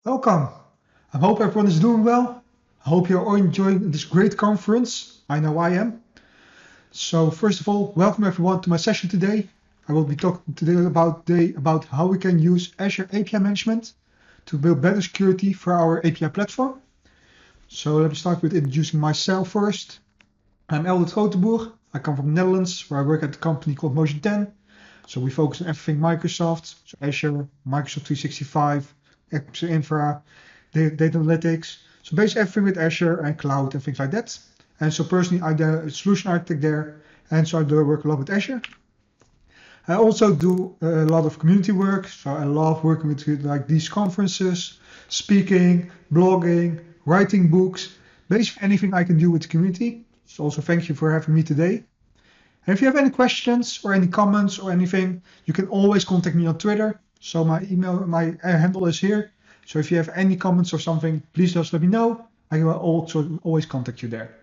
Welcome. I hope everyone is doing well. I hope you're all enjoying this great conference. I know I am. So first of all, welcome everyone to my session today. I will be talking today about how we can use Azure API Management to build better security for our API platform. So let me start with introducing myself first. I'm Eldert. I come from the Netherlands, where I work at a company called Motion 10. So we focus on everything Microsoft, so Azure, Microsoft 365, Azure Infra, data analytics. So basically everything with Azure and cloud and things like that. And so personally, I'm the solution architect there, and so I do work a lot with Azure. I also do a lot of community work, so I love working with like these conferences, speaking, blogging, writing books, basically anything I can do with the community. So also thank you for having me today. And if you have any questions or any comments or anything, you can always contact me on Twitter. So my handle is here. So if you have any comments or something, please just let me know. I will also always contact you there.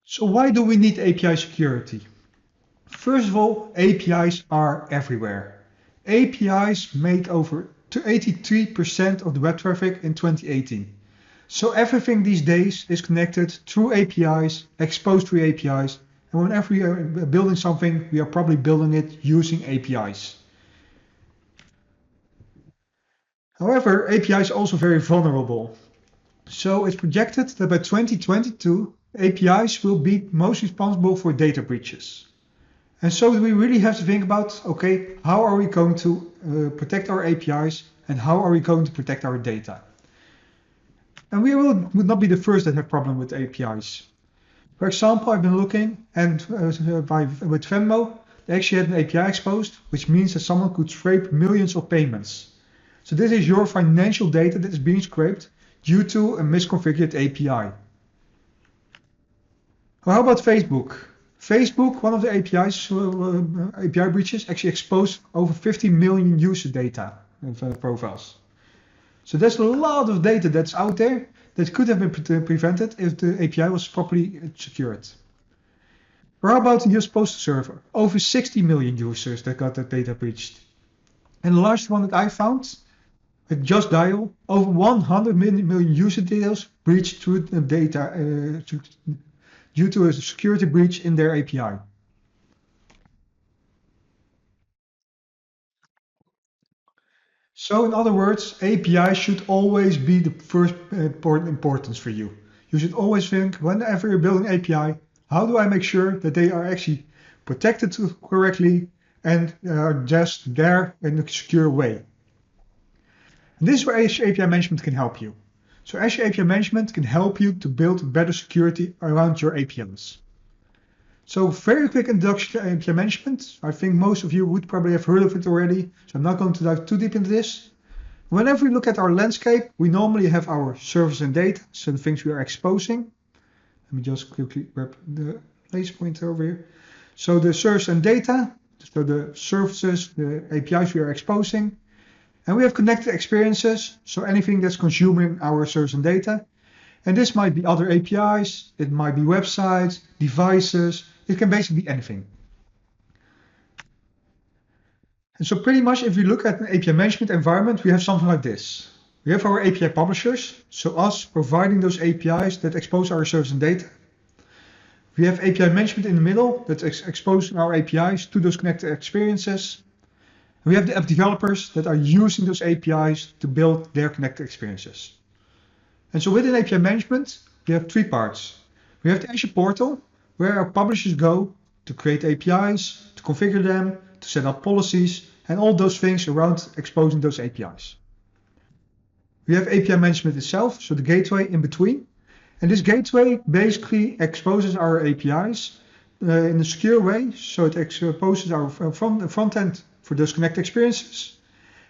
So why do we need API security? First of all, APIs are everywhere. APIs made over 83% of the web traffic in 2018. So everything these days is connected through APIs, exposed through APIs, and whenever we are building something, we are probably building it using APIs. However, APIs are also very vulnerable. So it's projected that by 2022, APIs will be most responsible for data breaches. And so we really have to think about, okay, how are we going to protect our APIs and how are we going to protect our data? And we would not be the first that have problem with APIs. For example, I've been looking and with Venmo, they actually had an API exposed, which means that someone could scrape millions of payments. So this is your financial data that is being scraped due to a misconfigured API. Well, how about Facebook? Facebook, one of the API breaches, actually exposed over 50 million user data profiles. So there's a lot of data that's out there that could have been prevented if the API was properly secured. Or how about the US Postal Server? Over 60 million users that got that data breached. And the largest one that I found, with Just Dial, over 100 million user details breached through the data due to a security breach in their API. So in other words, API should always be the first importance for you. You should always think, whenever you're building API, how do I make sure that they are actually protected correctly and are just there in a secure way? And this is where Azure API Management can help you. So Azure API Management can help you to build better security around your APIs. So very quick introduction to API Management. I think most of you would probably have heard of it already, so I'm not going to dive too deep into this. Whenever we look at our landscape, we normally have our services and data, so the things we are exposing. Let me just quickly grab the laser pointer over here. So the service and data, so the services, the APIs we are exposing. And we have connected experiences, so anything that's consuming our service and data. And this might be other APIs, it might be websites, devices, it can basically be anything. And so pretty much if we look at an API management environment, we have something like this. We have our API publishers, so us providing those APIs that expose our service and data. We have API management in the middle that's exposing our APIs to those connected experiences. And we have the app developers that are using those APIs to build their connected experiences. And so within API management, we have three parts. We have the Azure portal, where our publishers go to create APIs, to configure them, to set up policies, and all those things around exposing those APIs. We have API management itself, so the gateway in between. And this gateway basically exposes our APIs in a secure way, so it exposes our front end for those connected experiences.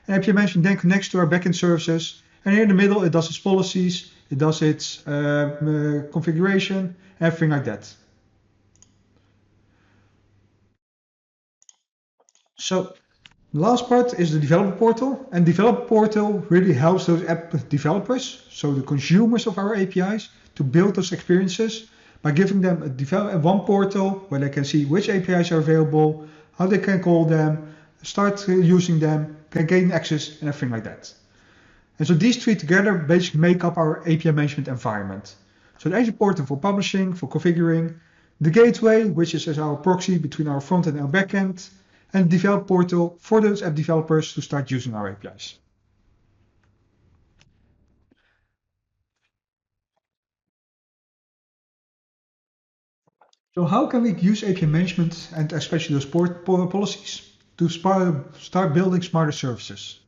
And API management then connects to our backend services. And here in the middle, it does its policies, it does its configuration, everything like that. So the last part is the developer portal, and developer portal really helps those app developers, so the consumers of our APIs, to build those experiences by giving them one portal where they can see which APIs are available, how they can call them, start using them, can gain access and everything like that. And so these three together basically make up our API management environment. So the Azure portal for publishing, for configuring, the gateway, which is as our proxy between our front end and our back end, and the develop portal for those app developers to start using our APIs. So how can we use API management and especially those policies to start building smarter services?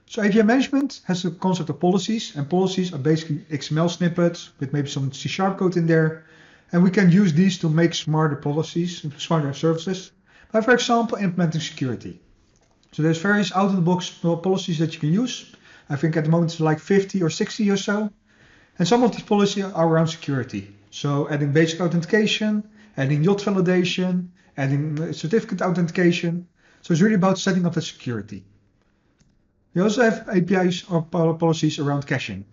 So API management has the concept of policies, and policies are basically XML snippets with maybe some C# code in there. And we can use these to make smarter policies, smarter services, by, for example, implementing security. So there's various out-of-the-box policies that you can use. I think at the moment it's like 50 or 60 or so. And some of these policies are around security. So adding basic authentication, adding yacht validation, adding certificate authentication. So it's really about setting up the security. We also have APIs or policies around caching.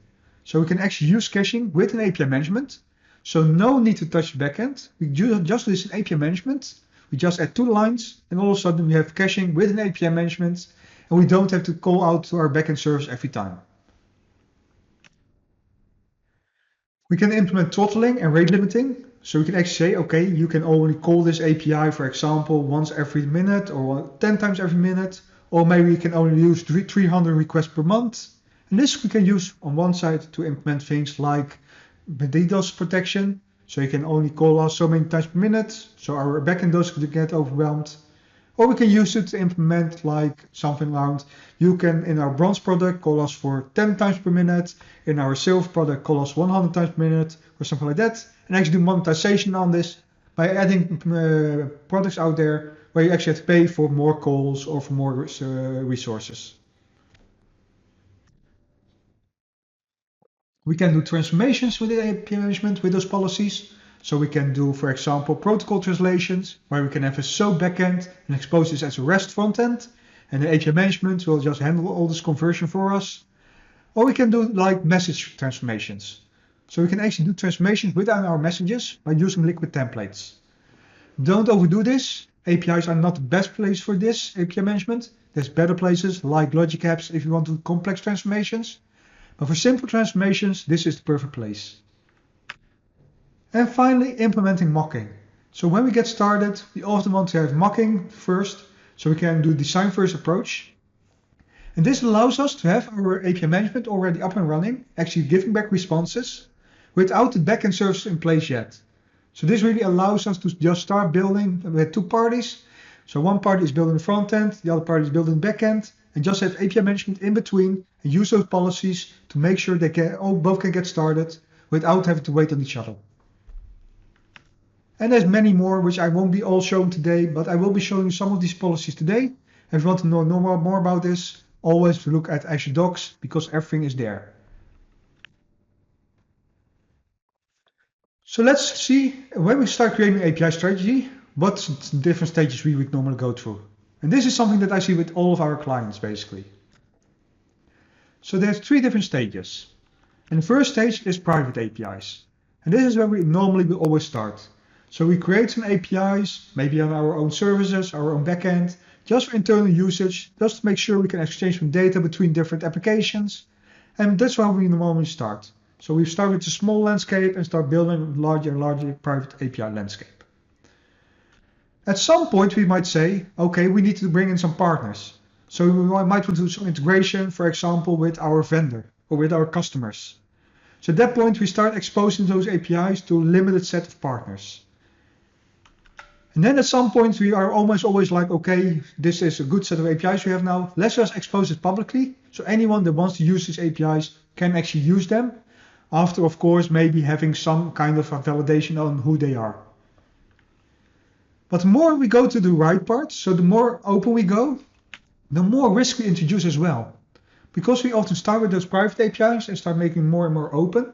So we can actually use caching with an API management. So no need to touch the backend. We just do this in API management. We just add 2 lines, and all of a sudden we have caching with an API management, and we don't have to call out to our backend service every time. We can implement throttling and rate limiting. So we can actually say, okay, you can only call this API, for example, once every minute or 10 times every minute, or maybe you can only use 300 requests per month. And this we can use on one side to implement things like DDoS protection. So you can only call us so many times per minute, so our backend doesn't get overwhelmed. Or we can use it to implement like something around, you can in our bronze product call us for 10 times per minute, in our silver product call us 100 times per minute, or something like that. And actually do monetization on this by adding products out there where you actually have to pay for more calls or for more resources. We can do transformations with the API management with those policies. So we can do, for example, protocol translations, where we can have a SOAP backend and expose this as a REST frontend, and the API management will just handle all this conversion for us. Or we can do like message transformations. So we can actually do transformations within our messages by using liquid templates. Don't overdo this. APIs are not the best place for this API management. There's better places like Logic Apps if you want to do complex transformations. But for simple transformations, this is the perfect place. And finally, implementing mocking. So when we get started, we often want to have mocking first, so we can do design first approach. And this allows us to have our API management already up and running, actually giving back responses, without the backend service in place yet. So this really allows us to just start building with 2 parties. So one party is building the front end, the other party is building the back end, and just have API management in between and use those policies to make sure they both can get started without having to wait on each other. And there's many more which I won't be all showing today, but I will be showing you some of these policies today. If you want to know more about this, always look at Azure Docs because everything is there. So let's see, when we start creating an API strategy, what different stages we would normally go through. And this is something that I see with all of our clients basically. So there's 3 different stages. And the first stage is private APIs. And this is where we normally will always start. So we create some APIs, maybe on our own services, our own backend, just for internal usage, just to make sure we can exchange some data between different applications. And that's how we normally start. So we start with a small landscape and start building a larger and larger private API landscape. At some point we might say, okay, we need to bring in some partners. So we might want to do some integration, for example, with our vendor or with our customers. So at that point we start exposing those APIs to a limited set of partners. And then at some point we are almost always like, okay, this is a good set of APIs we have now. Let's just expose it publicly. So anyone that wants to use these APIs can actually use them. After, of course, maybe having some kind of a validation on who they are. But the more we go to the right part, so the more open we go, the more risk we introduce as well. Because we often start with those private APIs and start making more and more open,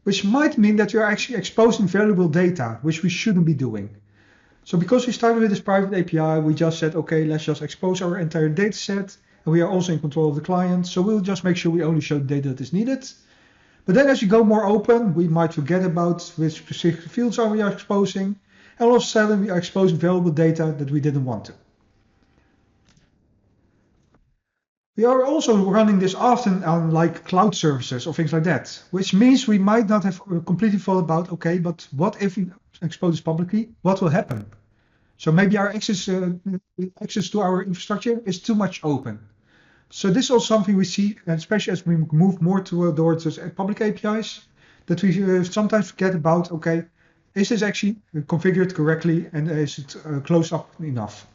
which might mean that we are actually exposing valuable data, which we shouldn't be doing. So because we started with this private API, we just said, okay, let's just expose our entire data set. And we are also in control of the client. So we'll just make sure we only show the data that is needed. But then as we go more open, we might forget about which specific fields we are exposing. And all of a sudden we are exposing valuable data that we didn't want to. We are also running this often on like cloud services or things like that, which means we might not have completely thought about, okay, but what if we expose this publicly? What will happen? So maybe our access to our infrastructure is too much open. So this is also something we see, and especially as we move more towards those public APIs, that we sometimes forget about, okay, is this actually configured correctly and is it close up enough?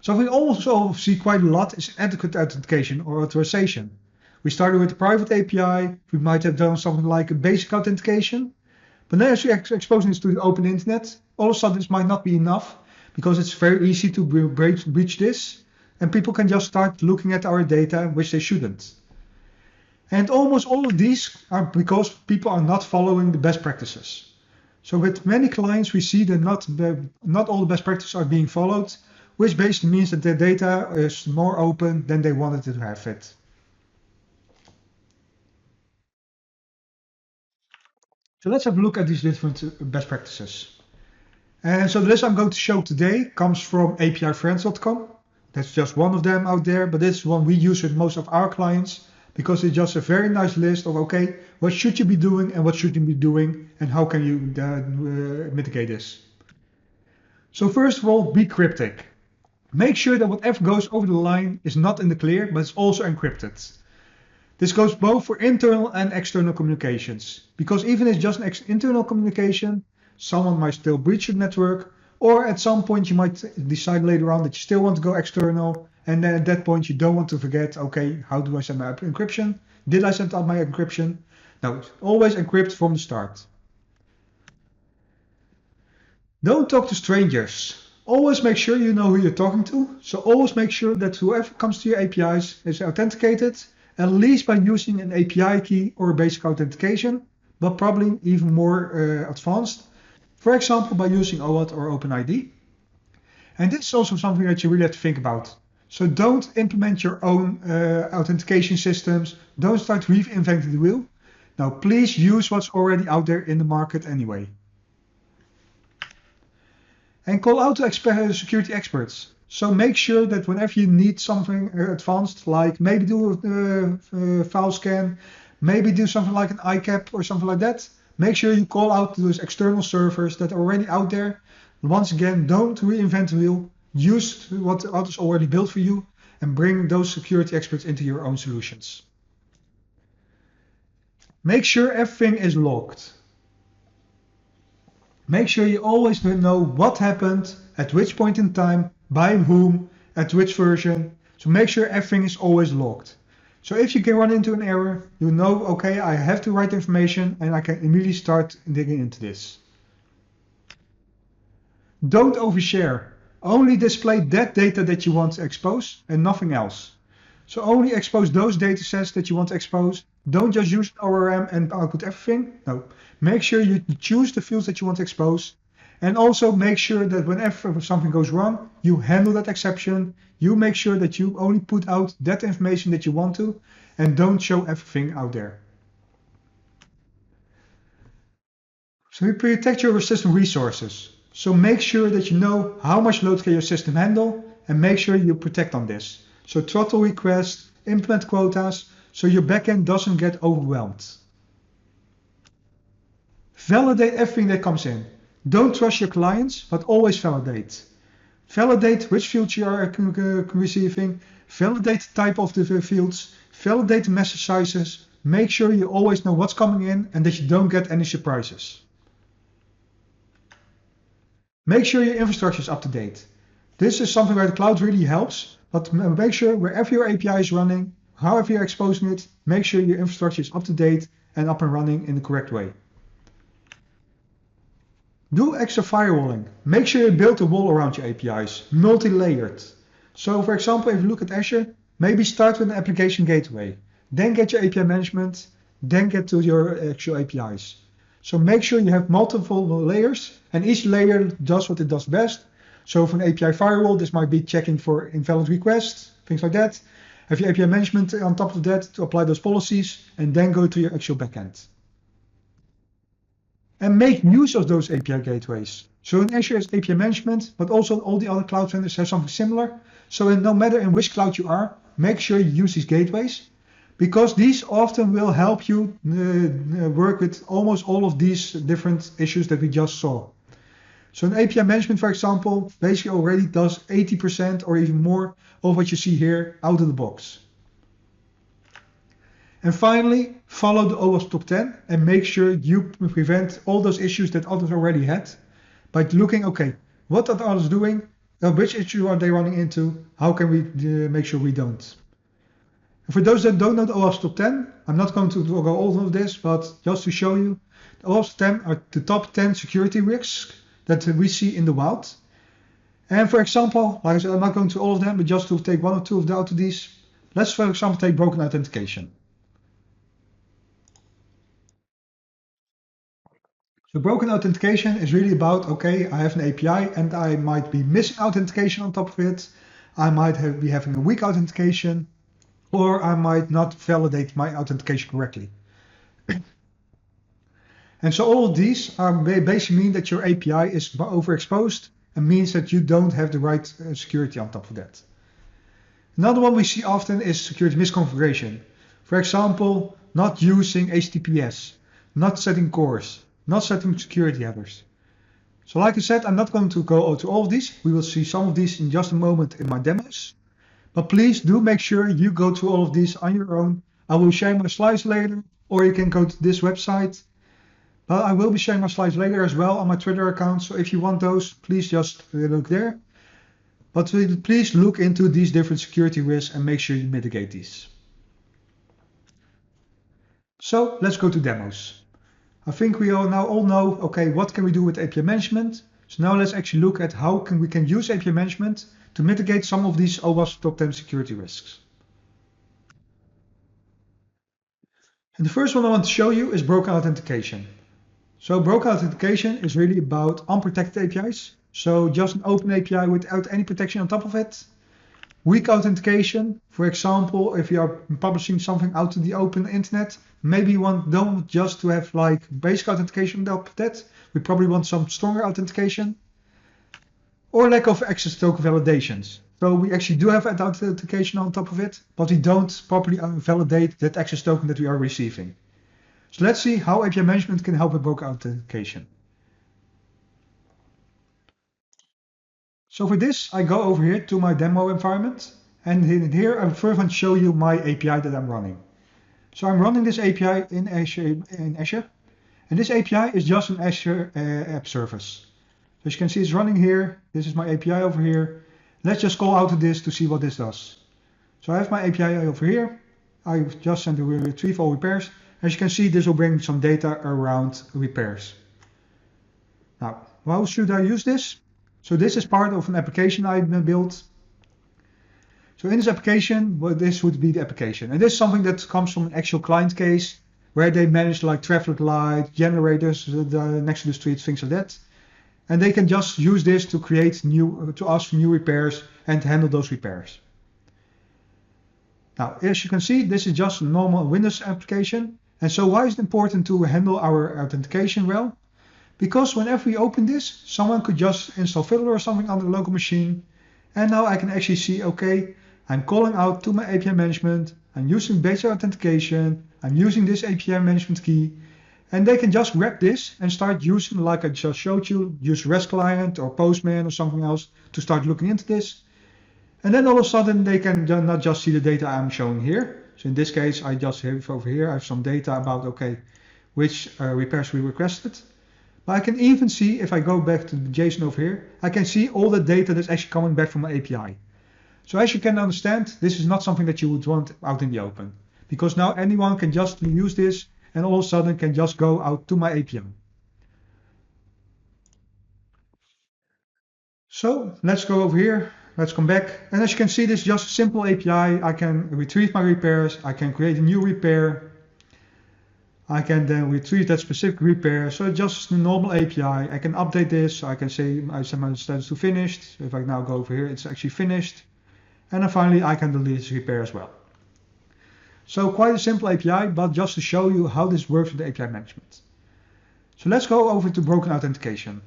So we also see quite a lot is adequate authentication or authorization. We started with the private API, we might have done something like a basic authentication, but then as we exposing this to the open internet, all of a sudden this might not be enough because it's very easy to breach this, and people can just start looking at our data, which they shouldn't. And almost all of these are because people are not following the best practices. So with many clients, we see that not all the best practices are being followed, which basically means that their data is more open than they wanted to have it. So let's have a look at these different best practices. And so the list I'm going to show today comes from apifriends.com. That's just one of them out there, but this is one we use with most of our clients because it's just a very nice list of, okay, what should you be doing and what should you be doing and how can you mitigate this. So first of all, be cryptic. Make sure that whatever goes over the line is not in the clear, but it's also encrypted. This goes both for internal and external communications, because even if it's just an internal communication, someone might still breach your network, or at some point you might decide later on that you still want to go external, and then at that point you don't want to forget, okay, how do I set my encryption? Did I set up my encryption? No, always encrypt from the start. Don't talk to strangers. Always make sure you know who you're talking to. So always make sure that whoever comes to your APIs is authenticated, at least by using an API key or a basic authentication, but probably even more advanced. For example, by using OAuth or OpenID. And this is also something that you really have to think about. So don't implement your own authentication systems. Don't start reinventing the wheel. Now, please use what's already out there in the market anyway. And call out to security experts. So make sure that whenever you need something advanced, like maybe do a file scan, maybe do something like an ICAP or something like that, make sure you call out to those external servers that are already out there. Once again, don't reinvent the wheel. Use what others already built for you and bring those security experts into your own solutions. Make sure everything is logged. Make sure you always know what happened, at which point in time, by whom, at which version. So make sure everything is always logged. So if you can run into an error, you know, okay, I have the right information and I can immediately start digging into this. Don't overshare. Only display that data that you want to expose and nothing else. So only expose those data sets that you want to expose. Don't just use ORM and output everything. No, make sure you choose the fields that you want to expose. And also make sure that whenever something goes wrong, you handle that exception. You make sure that you only put out that information that you want to and don't show everything out there. So you protect your system resources. So make sure that you know how much load can your system handle and make sure you protect on this. So throttle requests, implement quotas, so your backend doesn't get overwhelmed. Validate everything that comes in. Don't trust your clients, but always validate. Validate which fields you are receiving, validate the type of the fields, validate the message sizes, make sure you always know what's coming in and that you don't get any surprises. Make sure your infrastructure is up to date. This is something where the cloud really helps, but make sure wherever your API is running, however you're exposing it, make sure your infrastructure is up to date and up and running in the correct way. Do extra firewalling. Make sure you build a wall around your APIs, multi-layered. So for example, if you look at Azure, maybe start with an application gateway, then get your API management, then get to your actual APIs. So make sure you have multiple layers and each layer does what it does best. So for an API firewall, this might be checking for invalid requests, things like that. Have your API management on top of that to apply those policies and then go to your actual backend. and make use of those API gateways. So in Azure is API Management, but also all the other cloud vendors have something similar. So no matter in which cloud you are, make sure you use these gateways, because these often will help you work with almost all of these different issues that we just saw. So an API Management, for example, basically already does 80% or even more of what you see here out of the box. And finally, follow the OWASP top 10 and make sure you prevent all those issues that others already had by looking, okay, what are others doing? Which issue are they running into? How can we make sure we don't? And for those that don't know the OWASP top 10, I'm not going to go all of this, but just to show you, the OWASP 10 are the top 10 security risks that we see in the wild. And for example, like I said, I'm not going to all of them, but just to take one or two of out of these, let's for example take broken authentication. So broken authentication is really about, okay, I have an API and I might be missing authentication on top of it. I might be having a weak authentication, or I might not validate my authentication correctly. And so all of these are basically mean that your API is overexposed and means that you don't have the right security on top of that. Another one we see often is security misconfiguration. For example, not using HTTPS, not setting cores, not setting security headers. So like I said, I'm not going to go to all of these. We will see some of these in just a moment in my demos. But please do make sure you go through all of these on your own. I will share my slides later, or you can go to this website. But I will be sharing my slides later as well on my Twitter account. So if you want those, please just look there. But please look into these different security risks and make sure you mitigate these. So let's go to demos. I think we all know, okay, what can we do with API management? So now let's actually look at how we can use API management to mitigate some of these OWASP top 10 security risks. And the first one I want to show you is broken authentication. So broken authentication is really about unprotected APIs. So just an open API without any protection on top of it. Weak authentication, for example, if you are publishing something out to the open internet, maybe you don't just to have like basic authentication on top of that. We probably want some stronger authentication. Or lack of access token validations. So we actually do have authentication on top of it, but we don't properly validate that access token that we are receiving. So let's see how API management can help with broken authentication. So for this, I go over here to my demo environment, and here I first want to show you my API that I'm running. So I'm running this API in Azure, and this API is just an Azure app service. So as you can see, it's running here. This is my API over here. Let's just call out to this to see what this does. So I have my API over here. I just sent to retrieve all repairs. As you can see, this will bring some data around repairs. Now, how should I use this? So this is part of an application I built. So in this application, well, this would be the application. And this is something that comes from an actual client case where they manage like traffic light, generators next to the streets, things like that. And they can just use this to ask for new repairs and handle those repairs. Now, as you can see, this is just a normal Windows application. And so why is it important to handle our authentication well? Because whenever we open this, someone could just install Fiddler or something on the local machine. And now I can actually see, okay, I'm calling out to my API management. I'm using basic authentication. I'm using this API management key. And they can just grab this and start using, like I just showed you, use REST client or Postman or something else to start looking into this. And then all of a sudden they can not just see the data I'm showing here. So in this case, I just have over here, I have some data about, okay, which repairs we requested. But I can even see, if I go back to the JSON over here, I can see all the data that's actually coming back from my API. So as you can understand, this is not something that you would want out in the open. Because now anyone can just use this and all of a sudden can just go out to my API. So let's go over here. Let's come back. And as you can see, this is just a simple API. I can retrieve my repairs. I can create a new repair. I can then retrieve that specific repair. So it's just a normal API. I can update this. So I can say I set my status to finished. So if I now go over here, it's actually finished. And then finally, I can delete this repair as well. So quite a simple API, but just to show you how this works with the API management. So let's go over to broken authentication.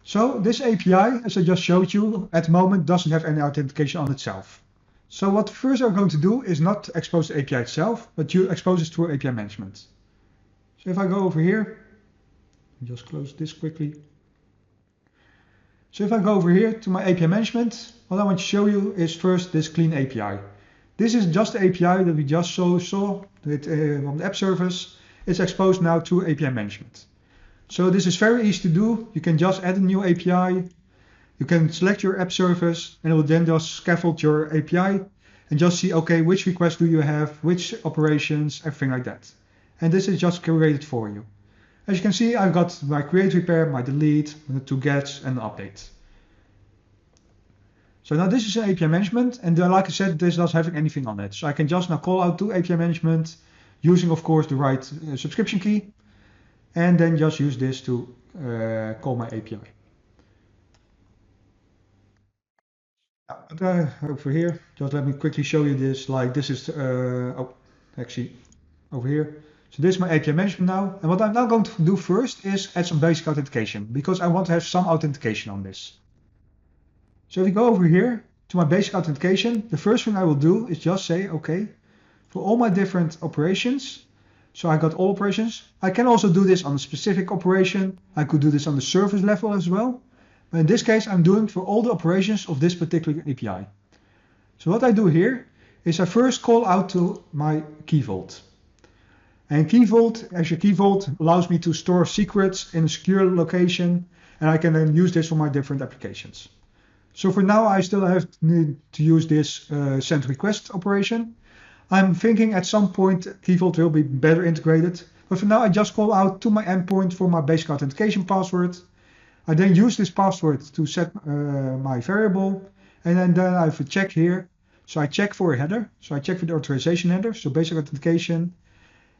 So this API, as I just showed you, at the moment doesn't have any authentication on itself. So what first I'm going to do is not expose the API itself, but you expose it through API management. So if I go over here, just close this quickly. So if I go over here to my API management, what I want to show you is first this clean API. This is just the API that we just saw with, on the app service. It's exposed now to API management. So this is very easy to do. You can just add a new API. You can select your app service and it will then just scaffold your API and just see, okay, which requests do you have, which operations, everything like that. And this is just created for you. As you can see, I've got my create, repair, my delete, the two gets and update. So now this is an API management, and like I said, this doesn't have anything on it. So I can just now call out to API management using, of course, the right subscription key, and then just use this to call my API. Over here, just let me quickly show you this. Like this is, actually over here. So this is my API management now. And what I'm now going to do first is add some basic authentication because I want to have some authentication on this. So if we go over here to my basic authentication, the first thing I will do is just say, okay, for all my different operations, so I got all operations. I can also do this on a specific operation. I could do this on the service level as well. But in this case, I'm doing for all the operations of this particular API. So what I do here is I first call out to my key vault. And key vault, Azure Key Vault allows me to store secrets in a secure location, and I can then use this for my different applications. So for now, I still have need to use this send request operation. I'm thinking at some point Key Vault will be better integrated, but for now I just call out to my endpoint for my basic authentication password. I then use this password to set my variable, and then I have a check here. So I check for a header. So I check for the authorization header, so basic authentication.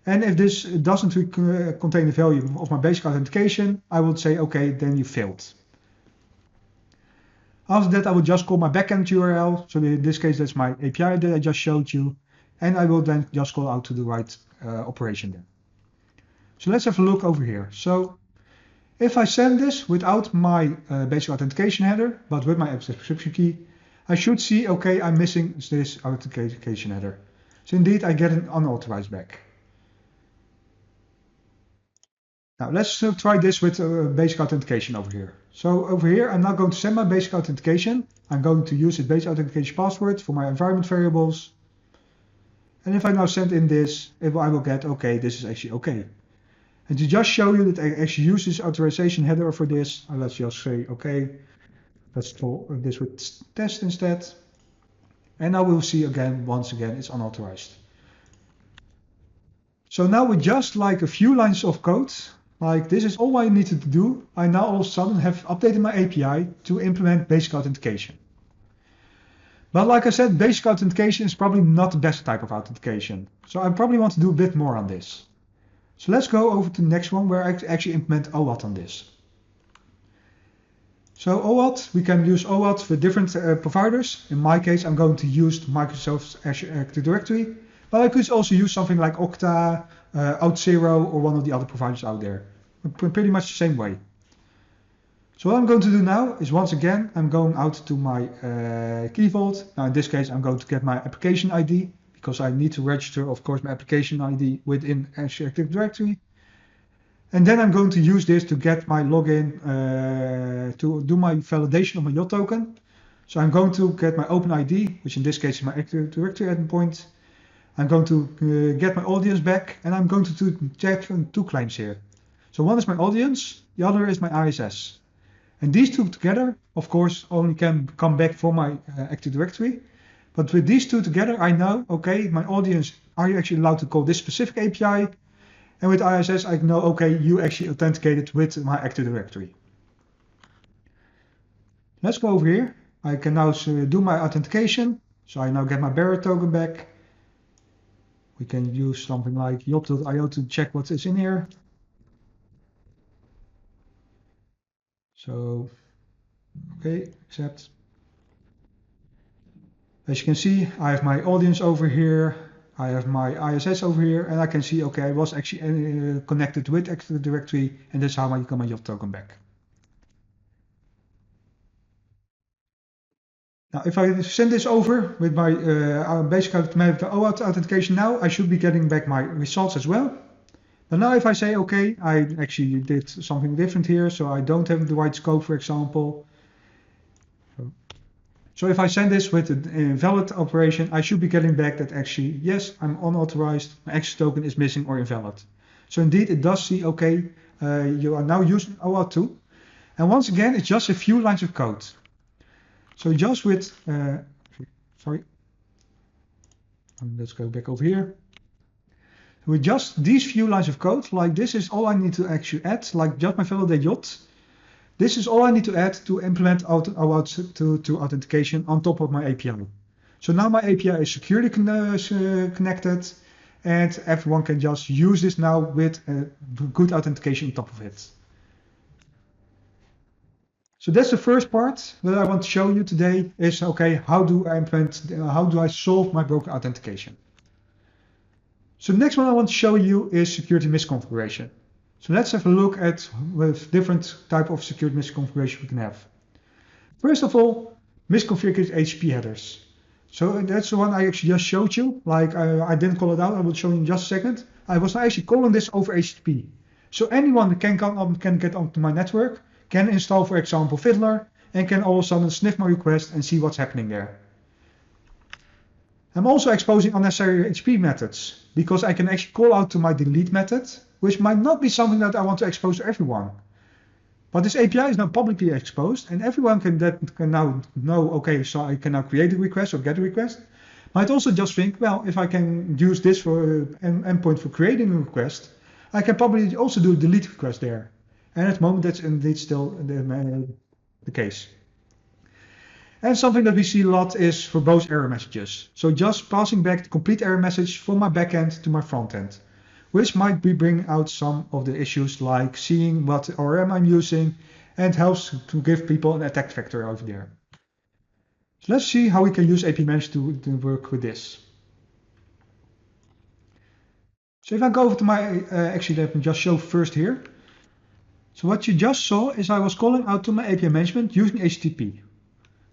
And if this doesn't contain the value of my basic authentication, I would say, okay, then you failed. After that, I will just call my backend URL. So in this case, that's my API that I just showed you. And I will then just call out to the right operation then. So let's have a look over here. So if I send this without my basic authentication header, but with my subscription key, I should see, okay, I'm missing this authentication header. So indeed, I get an unauthorized back. Now let's try this with basic authentication over here. So over here, I'm not going to send my basic authentication. I'm going to use the basic authentication password for my environment variables. And if I now send in this, I will get, okay, this is actually okay. And to just show you that I actually use this authorization header for this, let's just say, okay, let's call this with test instead. And now we'll see again, once again, it's unauthorized. So now with just like a few lines of code, like this is all I needed to do. I now all of a sudden have updated my API to implement basic authentication. But like I said, basic authentication is probably not the best type of authentication. So I probably want to do a bit more on this. So let's go over to the next one where I actually implement OAuth on this. So OAuth, we can use OAuth for different providers. In my case, I'm going to use Microsoft's Azure Active Directory. But I could also use something like Okta, Auth0, or one of the other providers out there. Pretty much the same way. So what I'm going to do now is once again, I'm going out to my Key Vault. Now in this case, I'm going to get my application ID because I need to register, of course, my application ID within Azure Active Directory. And then I'm going to use this to get my login, to do my validation of my yacht token. So I'm going to get my OpenID, which in this case is my Active Directory endpoint. I'm going to get my audience back, and I'm going to check two claims here. So one is my audience, the other is my ISS. And these two together, of course, only can come back for my Active Directory. But with these two together, I know, okay, my audience, are you actually allowed to call this specific API? And with ISS, I know, okay, you actually authenticated with my Active Directory. Let's go over here. I can now do my authentication. So I now get my bearer token back. We can use something like yacht.io to check what is in here. So, okay, accept. As you can see, I have my audience over here. I have my ISS over here, and I can see, okay, I was actually connected with Active Directory, and that's how I got my yacht token back. Now, if I send this over with my basic OAuth authentication now, I should be getting back my results as well. But now if I say, okay, I actually did something different here, so I don't have the right scope, for example. So if I send this with an invalid operation, I should be getting back that actually, yes, I'm unauthorized, my access token is missing or invalid. So indeed, it does see, okay, you are now using OAuth 2. And once again, it's just a few lines of code. So just with, let's go back over here. With just these few lines of code, like this is all I need to actually add, like just my validate yacht. This is all I need to add to implement OAuth 2 authentication on top of my API. So now my API is securely connected, and everyone can just use this now with good authentication on top of it. So that's the first part that I want to show you today is, okay, how do I solve my broken authentication? So the next one I want to show you is security misconfiguration. So let's have a look at with different type of security misconfiguration we can have. First of all, misconfigured HTTP headers. So that's the one I actually just showed you. Like I didn't call it out, I will show you in just a second. I was actually calling this over HTTP. So anyone that can get onto my network can install, for example, Fiddler, and can all of a sudden sniff my request and see what's happening there. I'm also exposing unnecessary HTTP methods because I can actually call out to my delete method, which might not be something that I want to expose to everyone. But this API is now publicly exposed, and everyone can now know, okay, so I can now create a request or get a request. Might also just think, well, if I can use this for an endpoint for creating a request, I can probably also do a delete request there. And at the moment, that's indeed still the case. And something that we see a lot is verbose error messages. So just passing back the complete error message from my backend to my frontend, which might be bringing out some of the issues like seeing what ORM I'm using and helps to give people an attack vector over there. So let's see how we can use API Management to work with this. So if I go over to my, actually let me just show first here. So what you just saw is I was calling out to my API Management using HTTP.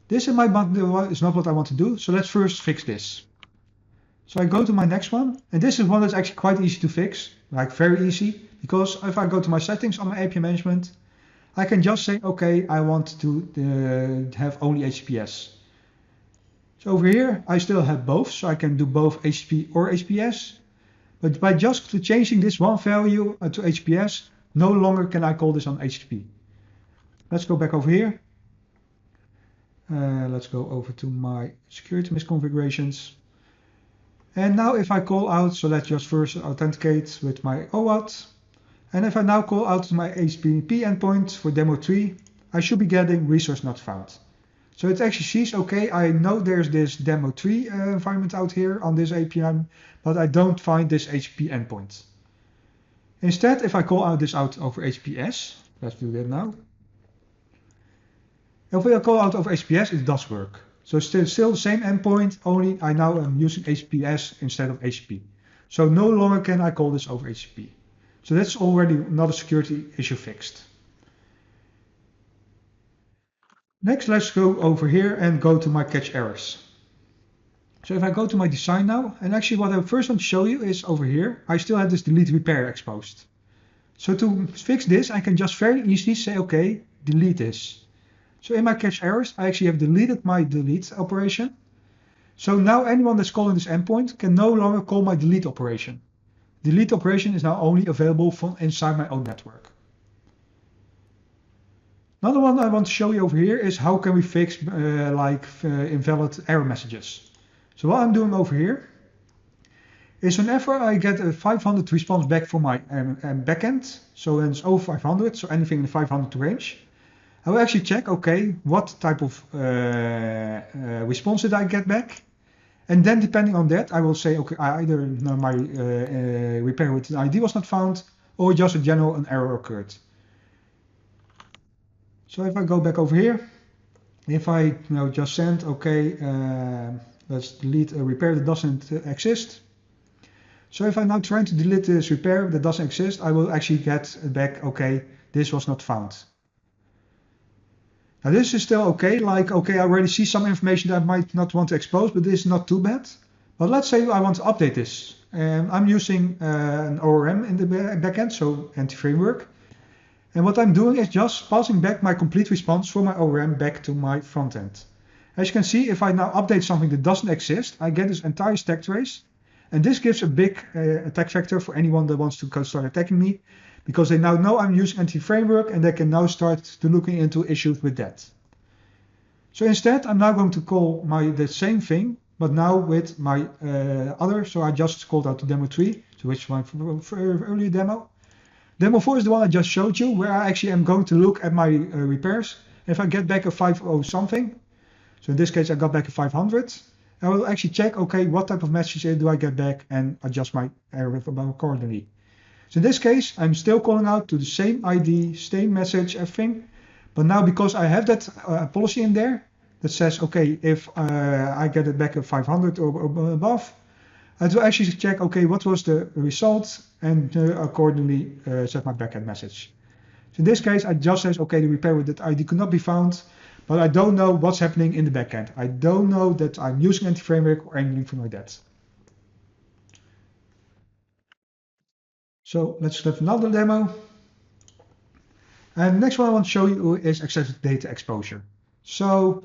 This is not what I want to do, so let's first fix this. So I go to my next one, and this is one that's actually quite easy to fix, like very easy, because if I go to my settings on my API Management, I can just say, okay, I want to have only HTTPS. So over here, I still have both, so I can do both HTTP or HTTPS, but by just changing this one value to HTTPS, no longer can I call this on HTTP. Let's go back over here. Let's go over to my security misconfigurations. And now if I call out, so let's just first authenticate with my OAuth. And if I now call out to my HTTP endpoint for demo 3, I should be getting resource not found. So it actually sees, okay, I know there's this demo 3 environment out here on this API, but I don't find this HTTP endpoint. Instead, if I call out this out over HTTPS, let's do that now. If I call out over HTTPS, it does work. So still the same endpoint, only I now am using HTTPS instead of HTTP. So no longer can I call this over HTTP. So that's already another security issue fixed. Next, let's go over here and go to my catch errors. So if I go to my design now, and actually what I first want to show you is over here, I still have this delete repair exposed. So to fix this, I can just very easily say, okay, delete this. So in my catch errors, I actually have deleted my delete operation. So now anyone that's calling this endpoint can no longer call my delete operation. Delete operation is now only available from inside my own network. Another one I want to show you over here is how can we fix invalid error messages. So what I'm doing over here is whenever I get a 500 response back from my backend, so when it's over 500, so anything in the 500 range, I will actually check, okay, what type of response did I get back? And then depending on that, I will say, okay, either my repair with an ID was not found, or just in general an error occurred. So if I go back over here, if I just send, okay, let's delete a repair that doesn't exist. So if I'm now trying to delete this repair that doesn't exist, I will actually get back, okay, this was not found. Now this is still okay, like, okay, I already see some information that I might not want to expose, but this is not too bad. But let's say I want to update this. I'm using an ORM in the backend, so anti-framework. And what I'm doing is just passing back my complete response from my ORM back to my front end. As you can see, if I now update something that doesn't exist, I get this entire stack trace. And this gives a big attack vector for anyone that wants to start attacking me, because they now know I'm using anti-framework and they can now start to looking into issues with that. So instead, I'm now going to call the same thing, but now with my other. So I just called out to demo 3, so which one for earlier demo. Demo 4 is the one I just showed you, where I actually am going to look at my repairs. If I get back a 50 something, so in this case I got back a 500, I will actually check, okay, what type of message do I get back and adjust my error accordingly. So in this case, I'm still calling out to the same ID, same message, everything. But now because I have that policy in there that says, okay, if I get it back at 500 or above, I will actually check, okay, what was the result and accordingly set my backend message. So in this case, I just says, okay, the repair with that ID could not be found, but I don't know what's happening in the backend. I don't know that I'm using anti-framework or anything like that. So let's have another demo. And the next one I want to show you is excessive data exposure. So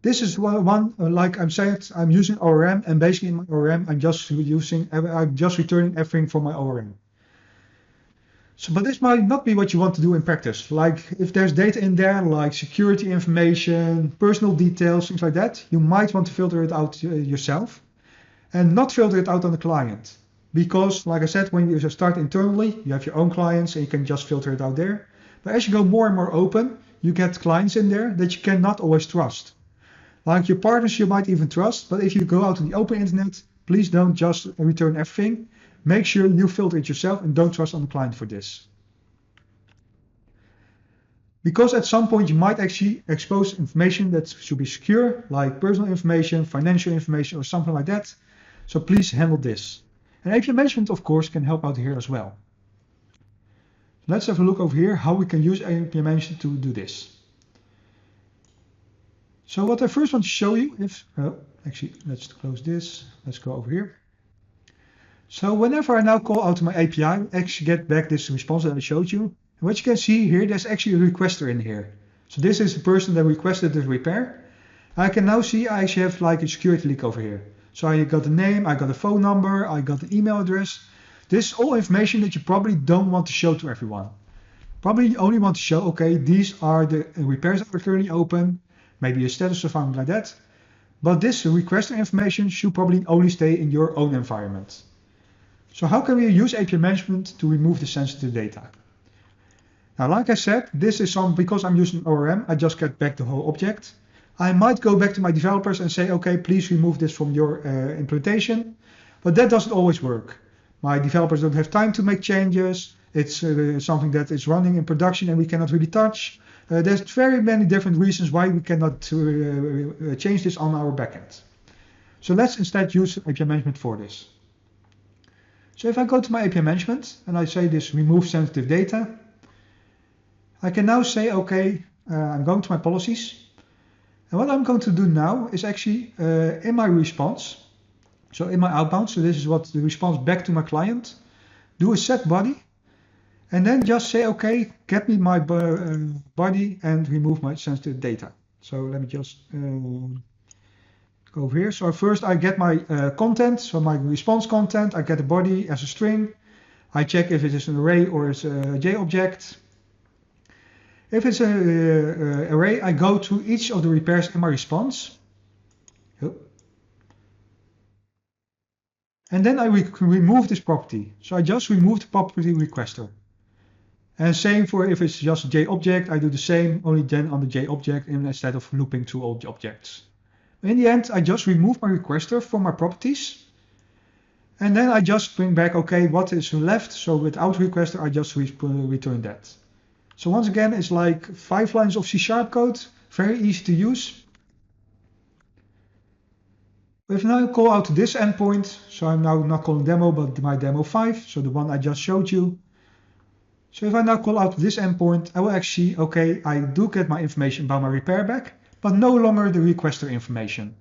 this is one like I'm saying, I'm using ORM, and basically in my ORM, I'm just returning everything from my ORM. So, but this might not be what you want to do in practice. Like if there's data in there, like security information, personal details, things like that, you might want to filter it out yourself and not filter it out on the client. Because like I said, when you start internally, you have your own clients and you can just filter it out there. But as you go more and more open, you get clients in there that you cannot always trust. Like your partners you might even trust, but if you go out to the open internet, please don't just return everything. Make sure you filter it yourself and don't trust on the client for this. Because at some point you might actually expose information that should be secure, like personal information, financial information, or something like that. So please handle this. And API management, of course, can help out here as well. Let's have a look over here how we can use API management to do this. So what I first want to show you is, actually, let's close this. Let's go over here. So whenever I now call out to my API, I actually get back this response that I showed you. And what you can see here, there's actually a requester in here. So this is the person that requested the repair. I can now see I actually have like a security leak over here. So I got the name, I got a phone number, I got the email address. This is all information that you probably don't want to show to everyone. Probably only want to show, okay, these are the repairs that are currently open, maybe a status or something like that. But this requester information should probably only stay in your own environment. So how can we use API management to remove the sensitive data? Now, like I said, this is because I'm using ORM, I just get back the whole object. I might go back to my developers and say, okay, please remove this from your implementation. But that doesn't always work. My developers don't have time to make changes. It's something that is running in production and we cannot really touch. There's very many different reasons why we cannot change this on our backend. So let's instead use API management for this. So if I go to my API management and I say this remove sensitive data, I can now say, okay, I'm going to my policies. And what I'm going to do now is actually in my response, so in my outbound, so this is what the response back to my client, do a set body, and then just say, okay, get me my body and remove my sensitive data. So let me just go over here. So first I get my content, so my response content, I get a body as a string. I check if it is an array or it's a J object. If it's an array, I go to each of the repairs in my response. And then I remove this property. So I just remove the property requester. And same for if it's just a J object, I do the same, only then on the J object instead of looping through all the objects. In the end, I just remove my requester from my properties. And then I just bring back, okay, what is left? So without requester, I just return that. So once again, it's like 5 lines of C# code, very easy to use. If now I call out to this endpoint, so I'm now not calling demo, but my demo 5, so the one I just showed you. So if I now call out to this endpoint, I will actually, okay, I do get my information about my repair back, but no longer the requester information.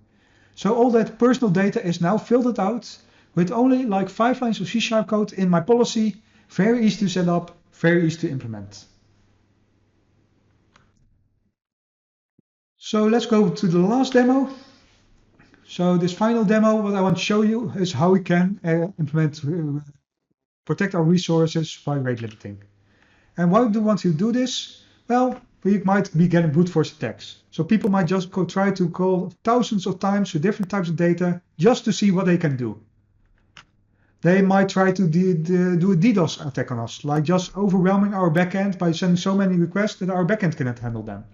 So all that personal data is now filtered out with only like 5 lines of C# code in my policy, very easy to set up, very easy to implement. So let's go to the last demo. So this final demo, what I want to show you is how we can protect our resources by rate limiting. And why do we want to do this? Well, we might be getting brute force attacks. So people might just try to call thousands of times to different types of data just to see what they can do. They might try to do a DDoS attack on us, like just overwhelming our backend by sending so many requests that our backend cannot handle them.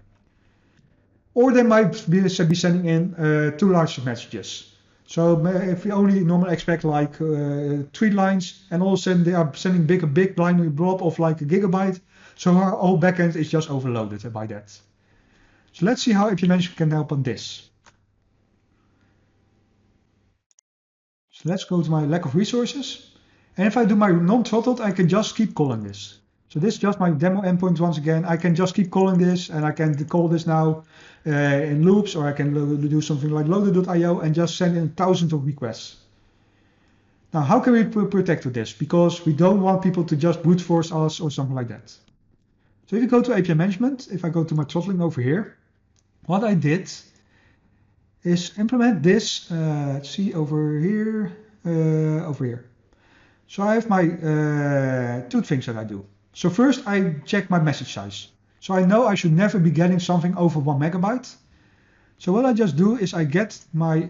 Or they might be sending in too large of messages. So if we only normally expect like 3 lines, and all of a sudden they are sending a big binary blob of like a gigabyte, so our whole backend is just overloaded by that. So let's see how API Management can help on this. So let's go to my lack of resources. And if I do my non-throttled, I can just keep calling this. So this is just my demo endpoint once again. I can just keep calling this, and I can call this now in loops, or I can do something like loader.io and just send in thousands of requests. Now, how can we protect with this? Because we don't want people to just brute force us or something like that. So if you go to API Management, if I go to my throttling over here, what I did is implement this, let's see, over here. So I have my 2 things that I do. So first I check my message size. So I know I should never be getting something over 1 megabyte. So what I just do is I get my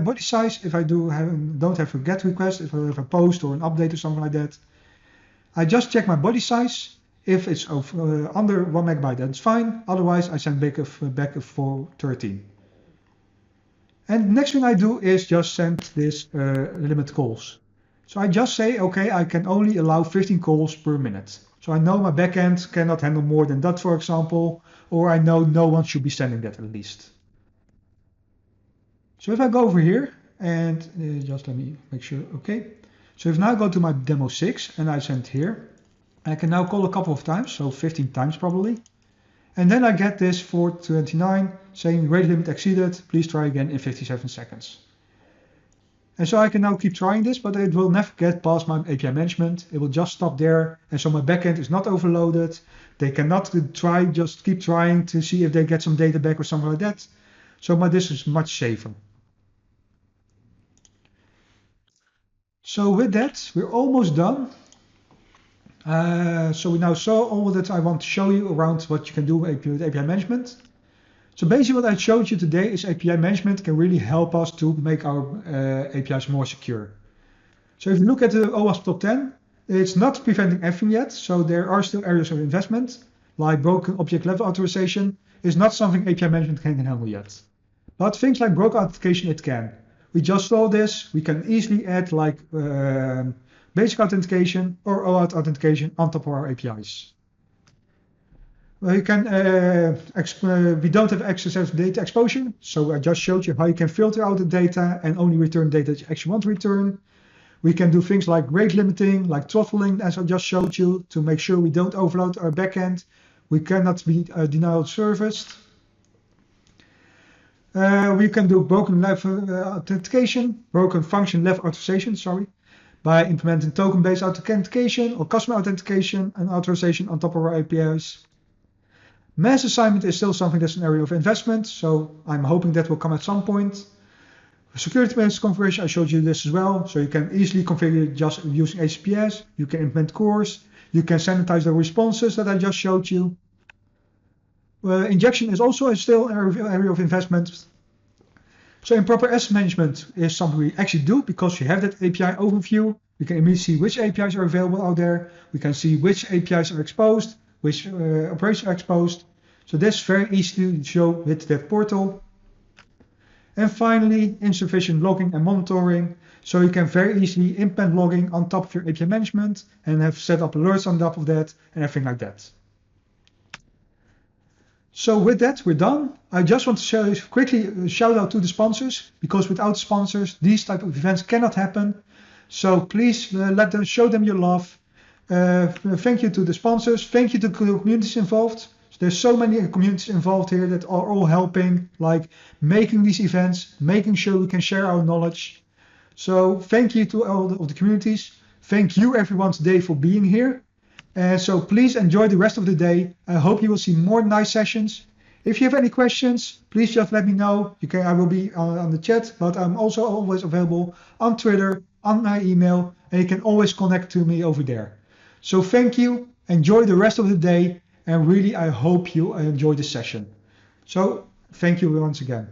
body size. If I don't have a GET request, if I have a post or an update or something like that, I just check my body size. If it's under 1 megabyte, that's fine. Otherwise, I send back a 413. And the next thing I do is just send this limit calls. So I just say, okay, I can only allow 15 calls per minute. So I know my backend cannot handle more than that, for example, or I know no one should be sending that at least. So if I go over here and just let me make sure, okay. So if now I go to my demo 6 and I send here, I can now call a couple of times, so 15 times probably. And then I get this 429 saying rate limit exceeded, please try again in 57 seconds. And so I can now keep trying this, but it will never get past my API management. It will just stop there. And so my backend is not overloaded. They cannot just keep trying to see if they get some data back or something like that. So this is much safer. So with that, we're almost done. So we now saw all that I want to show you around what you can do with API management. So basically what I showed you today is API management can really help us to make our APIs more secure. So if you look at the OWASP top 10, it's not preventing everything yet. So there are still areas of investment, like broken object level authorization is not something API management can handle yet. But things like broken authentication, it can. We just saw this. We can easily add like basic authentication or OAuth authentication on top of our APIs. We don't have access to data exposure, so I just showed you how you can filter out the data and only return data that you actually want to return. We can do things like rate limiting, like throttling, as I just showed you, to make sure we don't overload our backend. We cannot be denial of service. We can do broken level authentication, broken function level authorization, by implementing token-based authentication or customer authentication and authorization on top of our APIs. Mass assignment is still something that's an area of investment, so I'm hoping that will come at some point. Security-based configuration, I showed you this as well, so you can easily configure just using HTTPS, you can implement cores, you can sanitize the responses that I just showed you. Injection is also still an area of investment. So improper asset management is something we actually do because you have that API overview. We can immediately see which APIs are available out there. We can see which APIs are exposed, which operations are exposed. So that's very easy to show with that portal. And finally, insufficient logging and monitoring. So you can very easily implement logging on top of your API management and have set up alerts on top of that and everything like that. So with that, we're done. I just want to show quickly a shout out to the sponsors, because without sponsors, these type of events cannot happen. So please show them your love. Thank you to the sponsors. Thank you to the communities involved. There's so many communities involved here that are all helping, like making these events, making sure we can share our knowledge. So thank you to all of the communities. Thank you everyone today for being here. So please enjoy the rest of the day. I hope you will see more nice sessions. If you have any questions, please just let me know. I will be on the chat, but I'm also always available on Twitter, on my email, and you can always connect to me over there. So thank you. Enjoy the rest of the day, and really I hope you enjoy the session. So thank you once again.